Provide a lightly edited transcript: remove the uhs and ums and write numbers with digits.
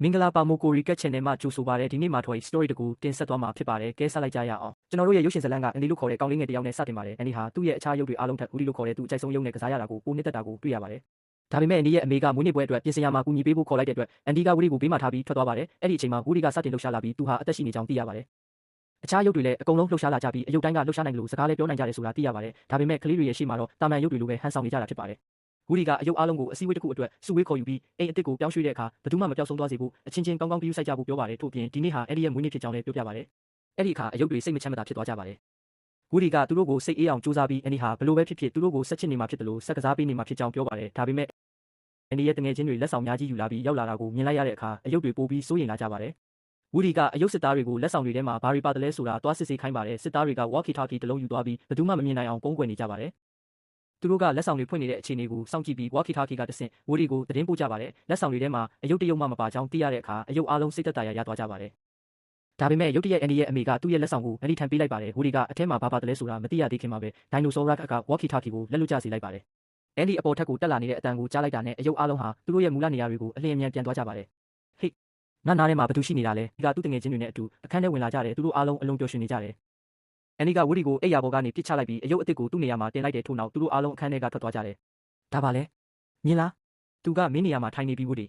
မင်္ဂလာပါမိုကိုရီကက် channel မှာကြိုဆိုပါရစေဒီနေ့မှာထွေ story တကူတင်ဆက်သွားမှာဖြစ်ပါတယ်ကဲဆက်လိုက်ကြရအောင်ကျွန်တော်တို့ရဲ့ရုပ်ရှင်ဇာတ်လမ်းကအန်ဒီလို့ခေါ်တဲ့ကောင်းလေးငယ်တစ်ယောက်နဲ့စတင်ပါတယ်အန်ဒီဟာသူ့ရဲ့အခြားရုပ်တွေအားလုံးထက်ဦးဒီလို့ခေါ်တဲ့သူအကြိုက်ဆုံးရုပ်နဲ့ကစားရတာကိုပိုနှစ်သက်တာကိုတွေ့ရပါတယ်ဒါပေမဲ့အန်ဒီရဲ့အမေကမွေးနေ့ပွဲအတွက်ပြင်ဆင်ရမှာကူညီပေးဖို့ခေါ်လိုက်တဲ့အတွက်အန်ဒီကဝီဒီကိုဘေးမှာထားပြီးထွက်သွားပါတယ်အဲ့ဒီအချိန်မှာဝီဒီကစတင်လှုပ်ရှားလာပြီးသူဟာအသက်ရှိနေကြောင်းသိရပါတယ်အခြားရုပ်တွေလည်းအကုန်လုံးလှုပ်ရှားလာကြပြီးအယုတ်တိုင်းကလှုပ်ရှားနိုင်လို့စကားလည်းပြောနိုင်ကြတယ်ဆိုတာသိရပါတယ်ဒါပေမဲ့ကလေးတွေရဲ့ရှေ့မှာတော့တာမန်ရုပ်တွေလိုပဲဟန်ဆောင်နေကြတာဖြစ်ပါတယ်ဝီဒီကအယုတ်အားလုံးကိုအစည်းအဝေးတစ်ခုအတွက်စုဝေးခေါ်ယူပြီးအိမ်အစ်စ်ကိုပြောင်းရွှေ့တဲ့အခါဘယ်သူမှမပြောက်ဆုံးသွားစေဖို့အချင်းချင်းကောင်းကောင်းကြည့်ဆိုင်ကြဖို့ပြောပါတယ်ထို့ပြင်ဒီနေ့ဟာအဲ့ဒီရဲ့မွေးနေ့ဖြစ်ကြောင်းလည်းပြောပြပါတယ်အဲ့ဒီအခါအယုတ်တွေစိတ်မချမ်းမသာဖြစ်သွားကြပါတယ်ဝီဒီကသူတို့ကိုစိတ်အေးအောင်စူးစမ်းပြီးအန်ဒီဟာဘလို့ပဲဖြစ်ဖြစ်သူတို့ကိုဆက်ချစ်နေမှာဖြစ်တယ်လို့ဆက်ကစားပေးနေမှာဖြစ်ကြောင်းပြောပါတယ်ဒါပေမဲ့အန်ဒီရဲ့တငယ်ချင်းတွေလက်ဆောင်များကြီးယူလာပြီးရောက်လာတာကိုမြင်လိုက်ရတဲ့အခါအယုတ်တွေပိုပြီးစိုးရိမ်လာကြပါတယ်ဝီဒီကအယုတ်စစ်သားတွေကိုလက်ဆောင်တွေထဲမှာဘာတွေပါတယ်လဲဆိုတာသွားစစ်ဆေးခိုင်းပါတယ်စစ်သားတွေက walkie talkie တစ်လုံးယူသွားပြီးဘယ်သူမှမမြင်နိုင်အောင်ပုံကွယ်နေကြပါတယ်သူတို့ကလက်ဆောင်တွေဖွင့်နေတဲ့အခြေအနေကိုစောင့်ကြည့်ပြီး walkie talkie ကတဆင့်ဝီဒီကိုသတင်းပို့ကြပါတယ်လက်ဆောင်တွေထဲမှာအယုတ်တရုတ်မှမပါကြောင်းသိရတဲ့အခါအယုတ်အားလုံးစိတ်သက်သာရသွားကြပါတယ်ဒါပေမဲ့ရုတ်တရက်အန်ဒီရဲ့အမေကသူ့ရဲ့လက်ဆောင်ကိုအန်ဒီထံပေးလိုက်ပါတယ်ဝီဒီကအထဲမှာဘာပါတယ်လဲဆိုတာမသိရသေးခင်မှာပဲဒိုင်နိုဆောရတ်က walkie talkie ကိုလက်လွတ်ကျစေလိုက်ပါတယ်အန်ဒီအပေါ်ထက်ကိုတက်လာနေတဲ့အတန်ကိုကြားလိုက်တာနဲ့အယုတ်အားလုံးဟာသူတို့ရဲ့မူလနေရာတွေကိုအလျင်အမြန်ပြန်သွားကြပါတယ်ဟေ့ငါနားထဲမှာဘာသူရှိနေတာလဲဒီကသူ့တငယ်ချင်းတွေနဲ့အတူအခန်းထဲဝင်လာကြတယ်သူတို့အားလုံးအလုံးပျော်ရွှင်နေကြတယ်အန်ဒီကဝီဒီကိုအိပ်ယာပေါ်ကနေပစ်ချလိုက်ပြီးအယုတ်အစ်စ်ကိုသူ့နေရာမှာတင်လိုက်တဲ့ထို့နောက်သူတို့အားလုံးအခန်းထဲကထွက်သွားကြတယ်ဒါပါလေမြင်လားသူကမင်းနေရာမှာထိုင်နေပြီးဝီဒီ